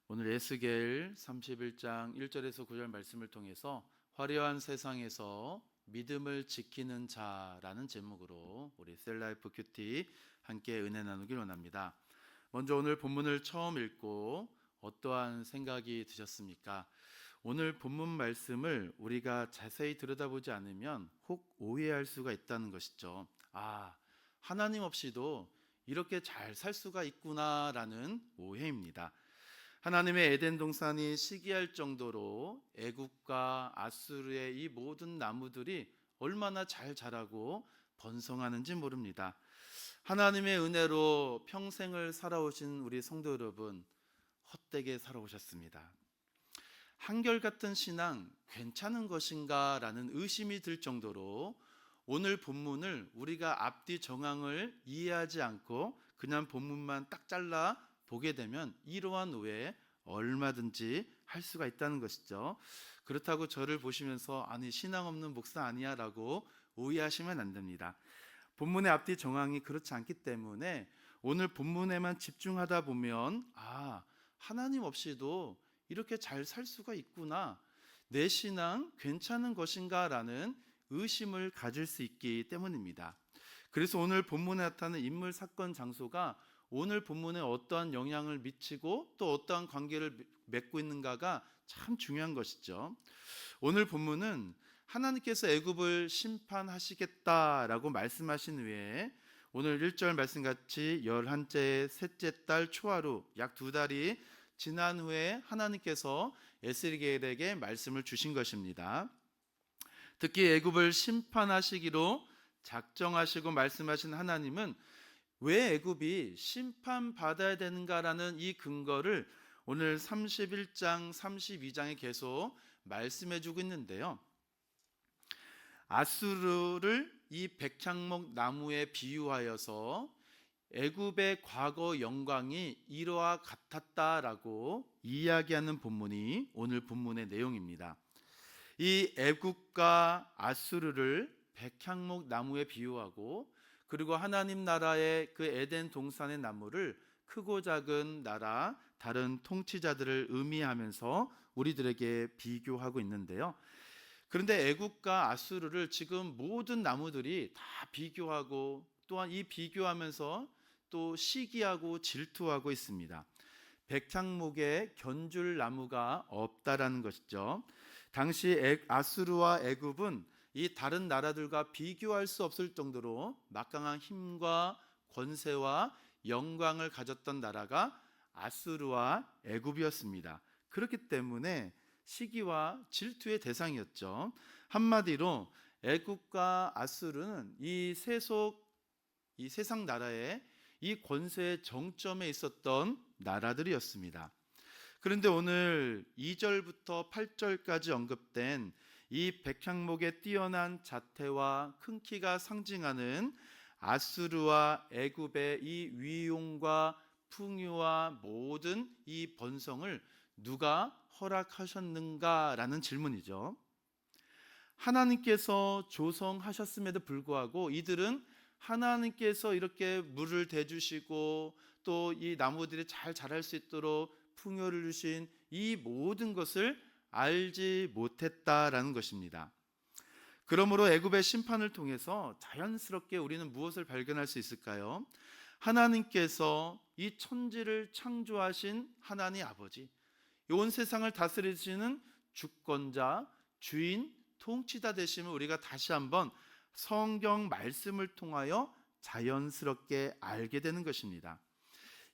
오늘 에스겔 31장 1절에서 9절 말씀을 통해서 화려한 세상에서 믿음을 지키는 자라는 제목으로 우리 셀라이프 큐티 함께 은혜 나누길 원합니다. 먼저 오늘 본문을 처음 읽고 어떠한 생각이 드셨습니까? 오늘 본문 말씀을 우리가 자세히 들여다보지 않으면 혹 오해할 수가 있다는 것이죠. 하나님 없이도 이렇게 잘 살 수가 있구나라는 오해입니다. 하나님의 에덴 동산이 시기할 정도로 애굽과 아수르의 이 모든 나무들이 얼마나 잘 자라고 번성하는지 모릅니다. 하나님의 은혜로 평생을 살아오신 우리 성도 여러분, 헛되게 살아오셨습니다. 한결같은 신앙 괜찮은 것인가 라는 의심이 들 정도로 오늘 본문을 우리가 앞뒤 정황을 이해하지 않고 그냥 본문만 딱 잘라 보게 되면 이러한 오해 얼마든지 할 수가 있다는 것이죠. 그렇다고 저를 보시면서 아니 신앙 없는 목사 아니야 라고 오해하시면 안 됩니다. 본문의 앞뒤 정황이 그렇지 않기 때문에 오늘 본문에만 집중하다 보면 하나님 없이도 이렇게 잘 살 수가 있구나, 내 신앙 괜찮은 것인가 라는 의심을 가질 수 있기 때문입니다. 그래서 오늘 본문에 나타나는 인물, 사건, 장소가 오늘 본문에 어떠한 영향을 미치고 또 어떠한 관계를 맺고 있는가가 참 중요한 것이죠. 오늘 본문은 하나님께서 애굽을 심판하시겠다라고 말씀하신 후에 오늘 1절 말씀같이 11째 셋째 달 초하루 약 2달이 지난 후에 하나님께서 에스겔에게 말씀을 주신 것입니다. 특히 애굽을 심판하시기로 작정하시고 말씀하신 하나님은 왜 애굽이 심판받아야 되는가라는 이 근거를 오늘 31장 32장에 계속 말씀해 주고 있는데요. 아수르를 이 백향목 나무에 비유하여서 애굽의 과거 영광이 이러와 같았다라고 이야기하는 본문이 오늘 본문의 내용입니다. 이 애굽과 아수르를 백향목 나무에 비유하고 그리고 하나님 나라의 그 에덴 동산의 나무를 크고 작은 나라, 다른 통치자들을 의미하면서 우리들에게 비교하고 있는데요. 그런데 애굽과 아수르를 지금 모든 나무들이 다 비교하고 또한 이 비교하면서 또 시기하고 질투하고 있습니다. 백향목에 견줄 나무가 없다라는 것이죠. 당시 아수르와 애굽은 이 다른 나라들과 비교할 수 없을 정도로 막강한 힘과 권세와 영광을 가졌던 나라가 아수르와 애굽이었습니다. 그렇기 때문에 시기와 질투의 대상이었죠. 한마디로 애굽과 아수르는 이 세상 나라의 이 권세의 정점에 있었던 나라들이었습니다. 그런데 오늘 2절부터 8절까지 언급된 이 백향목의 뛰어난 자태와 큰 키가 상징하는 아수르와 애굽의 이 위용과 풍요와 모든 이 번성을 누가 허락하셨는가라는 질문이죠. 하나님께서 조성하셨음에도 불구하고 이들은 하나님께서 이렇게 물을 대주시고 또 이 나무들이 잘 자랄 수 있도록 풍요를 주신 이 모든 것을 알지 못했다라는 것입니다. 그러므로 애굽의 심판을 통해서 자연스럽게 우리는 무엇을 발견할 수 있을까요? 하나님께서 이 천지를 창조하신 하나님 아버지, 온 세상을 다스리시는 주권자, 주인, 통치자 되심을 우리가 다시 한번 성경 말씀을 통하여 자연스럽게 알게 되는 것입니다.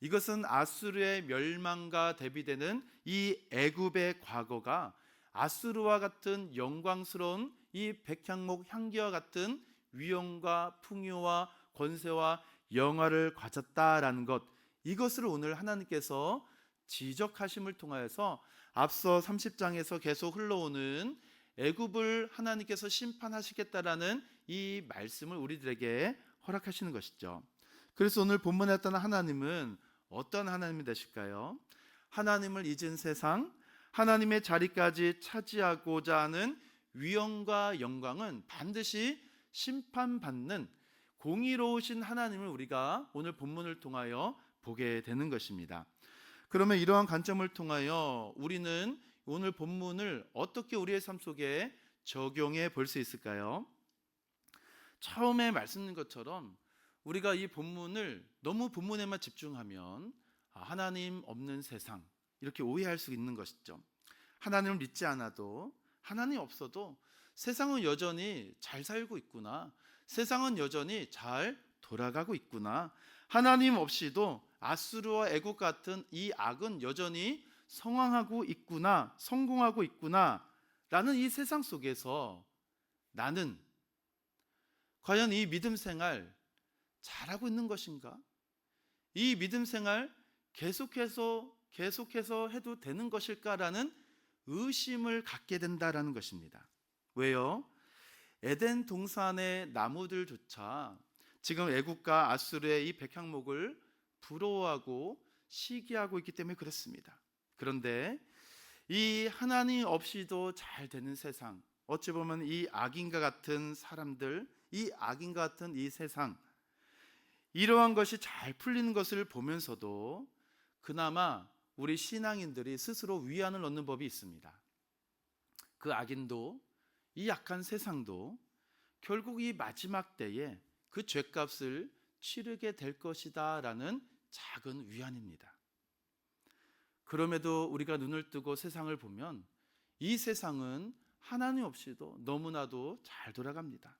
이것은 아수르의 멸망과 대비되는 이 애굽의 과거가 아수르와 같은 영광스러운 이 백향목 향기와 같은 위엄과 풍요와 권세와 영화를 가졌다라는 것, 이것을 오늘 하나님께서 지적하심을 통하여서 앞서 30장에서 계속 흘러오는 애굽을 하나님께서 심판하시겠다라는 이 말씀을 우리들에게 허락하시는 것이죠. 그래서 오늘 본문에 나타난 하나님은 어떤 하나님이 되실까요? 하나님을 잊은 세상, 하나님의 자리까지 차지하고자 하는 위엄과 영광은 반드시 심판받는 공의로우신 하나님을 우리가 오늘 본문을 통하여 보게 되는 것입니다. 그러면 이러한 관점을 통하여 우리는 오늘 본문을 어떻게 우리의 삶 속에 적용해 볼 수 있을까요? 처음에 말씀드린 것처럼 우리가 이 본문을 너무 본문에만 집중하면 하나님 없는 세상 이렇게 오해할 수 있는 것이죠. 하나님을 믿지 않아도, 하나님 없어도 세상은 여전히 잘 살고 있구나, 세상은 여전히 잘 돌아가고 있구나, 하나님 없이도 아수르와 애국 같은 이 악은 여전히 성황하고 있구나, 성공하고 있구나 라는 이 세상 속에서 나는 과연 이 믿음 생활 잘하고 있는 것인가? 이 믿음 생활 계속해서 해도 되는 것일까라는 의심을 갖게 된다라는 것입니다. 왜요? 에덴 동산의 나무들조차 지금 애국과 아수르의 이 백향목을 부러워하고 시기하고 있기 때문에 그렇습니다. 그런데 이 하나님 없이도 잘 되는 세상, 어찌 보면 이 악인과 같은 사람들, 이 악인과 같은 이 세상, 이러한 것이 잘 풀리는 것을 보면서도 그나마 우리 신앙인들이 스스로 위안을 얻는 법이 있습니다. 그 악인도, 이 약한 세상도 결국 이 마지막 때에 그 죄값을 치르게 될 것이다 라는 작은 위안입니다. 그럼에도 우리가 눈을 뜨고 세상을 보면 이 세상은 하나님 없이도 너무나도 잘 돌아갑니다.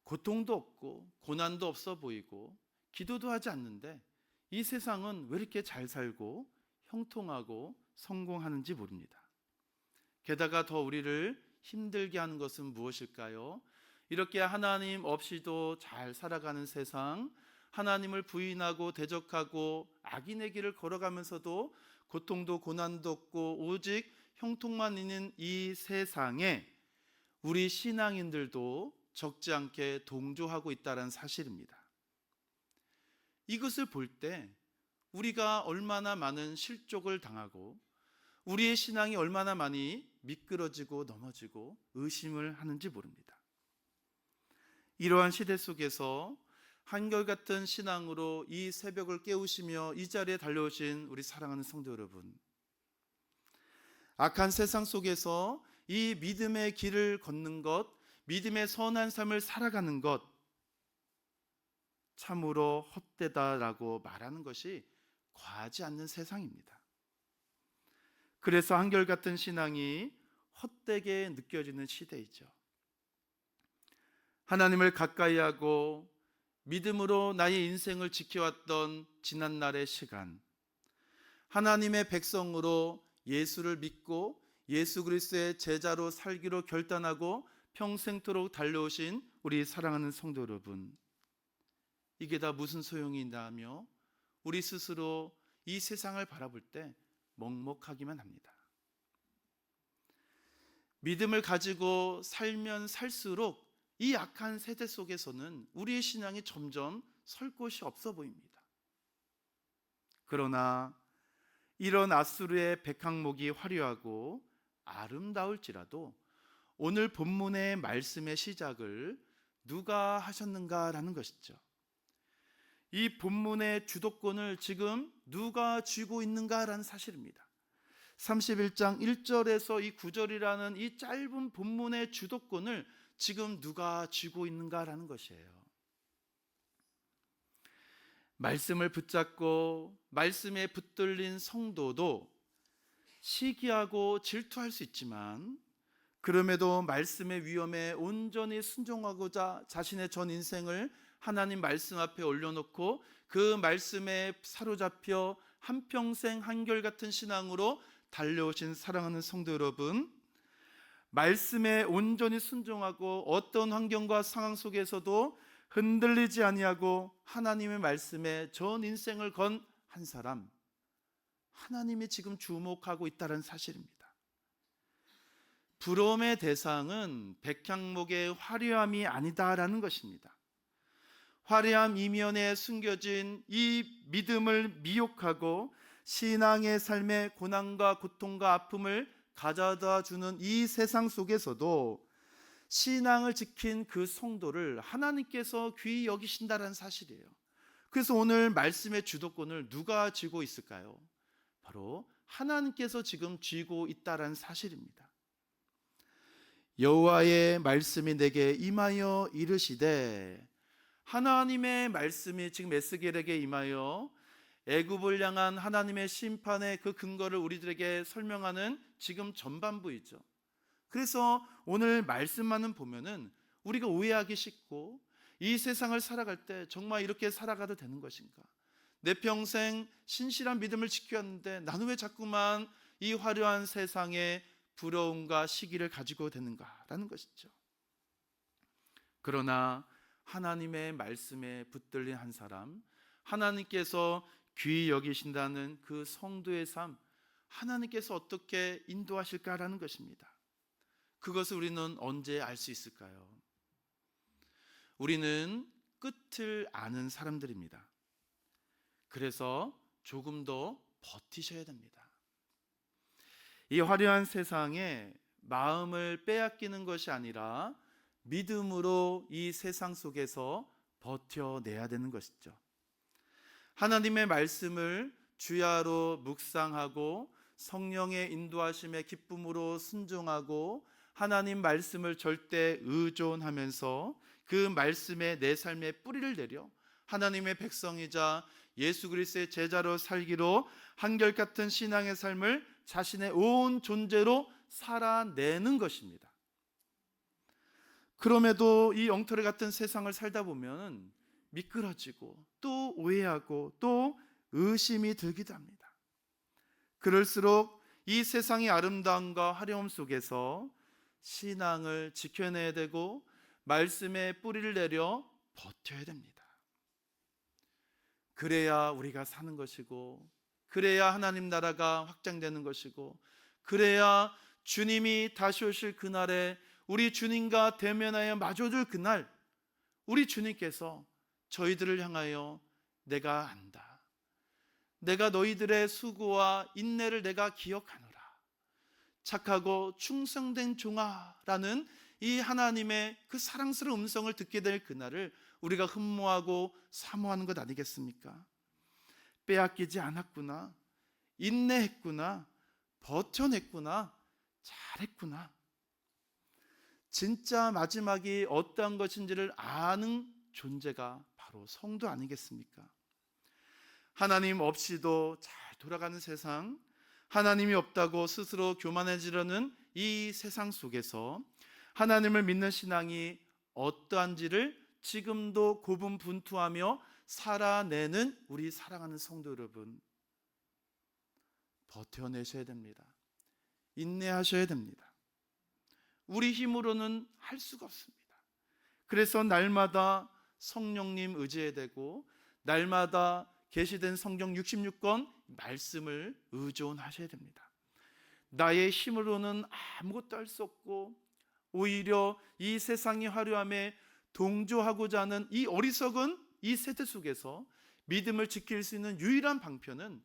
고통도 없고 고난도 없어 보이고 기도도 하지 않는데 이 세상은 왜 이렇게 잘 살고 형통하고 성공하는지 모릅니다. 게다가 더 우리를 힘들게 하는 것은 무엇일까요? 이렇게 하나님 없이도 잘 살아가는 세상, 하나님을 부인하고 대적하고 악인의 길을 걸어가면서도 고통도 고난도 없고 오직 형통만 있는 이 세상에 우리 신앙인들도 적지 않게 동조하고 있다는 사실입니다. 이것을 볼 때 우리가 얼마나 많은 실족을 당하고 우리의 신앙이 얼마나 많이 미끄러지고 넘어지고 의심을 하는지 모릅니다. 이러한 시대 속에서 한결같은 신앙으로 이 새벽을 깨우시며 이 자리에 달려오신 우리 사랑하는 성도 여러분, 악한 세상 속에서 이 믿음의 길을 걷는 것, 믿음의 선한 삶을 살아가는 것, 참으로 헛되다라고 말하는 것이 과하지 않는 세상입니다. 그래서 한결같은 신앙이 헛되게 느껴지는 시대이죠. 하나님을 가까이 하고 믿음으로 나의 인생을 지켜왔던 지난날의 시간, 하나님의 백성으로 예수를 믿고 예수 그리스도의 제자로 살기로 결단하고 평생토록 달려오신 우리 사랑하는 성도 여러분, 이게 다 무슨 소용이 있나며 우리 스스로 이 세상을 바라볼 때 먹먹하기만 합니다. 믿음을 가지고 살면 살수록 이 악한 세대 속에서는 우리의 신앙이 점점 설 곳이 없어 보입니다. 그러나 이런 아수르의 백향목이 화려하고 아름다울지라도 오늘 본문의 말씀의 시작을 누가 하셨는가라는 것이죠. 이 본문의 주도권을 지금 누가 쥐고 있는가라는 사실입니다. 31장 1절에서 이 9절이라는 이 짧은 본문의 주도권을 지금 누가 쥐고 있는가라는 것이에요. 말씀을 붙잡고 말씀에 붙들린 성도도 시기하고 질투할 수 있지만 그럼에도 말씀의 위엄에 온전히 순종하고자 자신의 전 인생을 하나님 말씀 앞에 올려놓고 그 말씀에 사로잡혀 한평생 한결같은 신앙으로 달려오신 사랑하는 성도 여러분, 말씀에 온전히 순종하고 어떤 환경과 상황 속에서도 흔들리지 아니하고 하나님의 말씀에 전 인생을 건 한 사람, 하나님이 지금 주목하고 있다는 사실입니다. 부러움의 대상은 백향목의 화려함이 아니다라는 것입니다. 화려함 이면에 숨겨진 이 믿음을 미혹하고 신앙의 삶의 고난과 고통과 아픔을 가져다 주는 이 세상 속에서도 신앙을 지킨 그 성도를 하나님께서 귀히 여기신다는 사실이에요. 그래서 오늘 말씀의 주도권을 누가 쥐고 있을까요? 바로 하나님께서 지금 쥐고 있다라는 사실입니다. 여호와의 말씀이 내게 임하여 이르시되, 하나님의 말씀이 지금 에스겔에게 임하여 애굽을 향한 하나님의 심판의 그 근거를 우리들에게 설명하는 지금 전반부이죠. 그래서 오늘 말씀만은 보면은 우리가 오해하기 쉽고, 이 세상을 살아갈 때 정말 이렇게 살아가도 되는 것인가? 내 평생 신실한 믿음을 지켰는데 나는 왜 자꾸만 이 화려한 세상에 부러움과 시기를 가지고 되는가라는 것이죠. 그러나 하나님의 말씀에 붙들린 한 사람, 하나님께서 귀히 여기신다는 그 성도의 삶, 하나님께서 어떻게 인도하실까라는 것입니다. 그것을 우리는 언제 알 수 있을까요? 우리는 끝을 아는 사람들입니다. 그래서 조금 더 버티셔야 됩니다. 이 화려한 세상에 마음을 빼앗기는 것이 아니라 믿음으로 이 세상 속에서 버텨내야 되는 것이죠. 하나님의 말씀을 주야로 묵상하고 성령의 인도하심에 기쁨으로 순종하고 하나님 말씀을 절대 의존하면서 그 말씀에 내 삶의 뿌리를 내려 하나님의 백성이자 예수 그리스도의 제자로 살기로 한결같은 신앙의 삶을 자신의 온 존재로 살아내는 것입니다. 그럼에도 이 엉터리 같은 세상을 살다 보면 미끄러지고 또 오해하고 또 의심이 들기도 합니다. 그럴수록 이 세상의 아름다움과 화려움 속에서 신앙을 지켜내야 되고 말씀에 뿌리를 내려 버텨야 됩니다. 그래야 우리가 사는 것이고, 그래야 하나님 나라가 확장되는 것이고, 그래야 주님이 다시 오실 그날에 우리 주님과 대면하여 마주줄 그날, 우리 주님께서 저희들을 향하여 내가 안다, 내가 너희들의 수고와 인내를 내가 기억하노라, 착하고 충성된 종아라는 이 하나님의 그 사랑스러운 음성을 듣게 될 그날을 우리가 흠모하고 사모하는 것 아니겠습니까? 빼앗기지 않았구나, 인내했구나, 버텨냈구나, 잘했구나. 진짜 마지막이 어떠한 것인지를 아는 존재가 바로 성도 아니겠습니까? 하나님 없이도 잘 돌아가는 세상, 하나님이 없다고 스스로 교만해지려는 이 세상 속에서 하나님을 믿는 신앙이 어떠한지를 지금도 고분분투하며 살아내는 우리 사랑하는 성도 여러분, 버텨내셔야 됩니다. 인내하셔야 됩니다. 우리 힘으로는 할 수가 없습니다. 그래서 날마다 성령님 의지해야 되고, 날마다 계시된 성경 66권 말씀을 의존하셔야 됩니다. 나의 힘으로는 아무것도 할 수 없고 오히려 이 세상의 화려함에 동조하고자 하는 이 어리석은 이 세대 속에서 믿음을 지킬 수 있는 유일한 방편은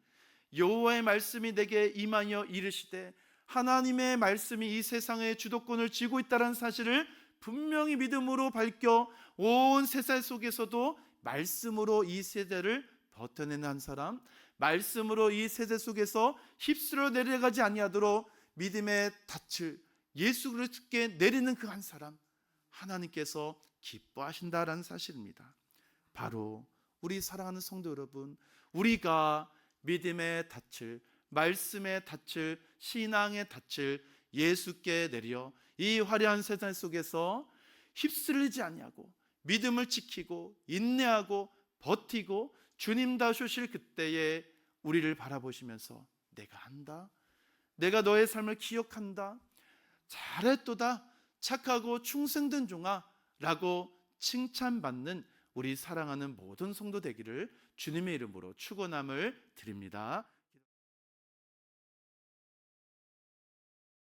여호와의 말씀이 내게 임하여 이르시되, 하나님의 말씀이 이 세상의 주도권을 쥐고 있다는 사실을 분명히 믿음으로 밝혀 온 세상 속에서도 말씀으로 이 세대를 버텨내는 한 사람, 말씀으로 이 세대 속에서 휩쓸어 내려가지 아니하도록 믿음의 닻을 예수 그리스도께 내리는 그 한 사람, 하나님께서 기뻐하신다라는 사실입니다. 바로 우리 사랑하는 성도 여러분, 우리가 믿음의 닻을, 말씀의 닻을, 신앙의 닻을 예수께 내려 이 화려한 세상 속에서 휩쓸리지 아니하고 믿음을 지키고 인내하고 버티고 주님 다시 오실 그때에 우리를 바라보시면서 내가 한다, 내가 너의 삶을 기억한다, 잘했도다, 착하고 충성된 종아 라고 칭찬받는 우리 사랑하는 모든 성도 되기를 주님의 이름으로 축원함을 드립니다.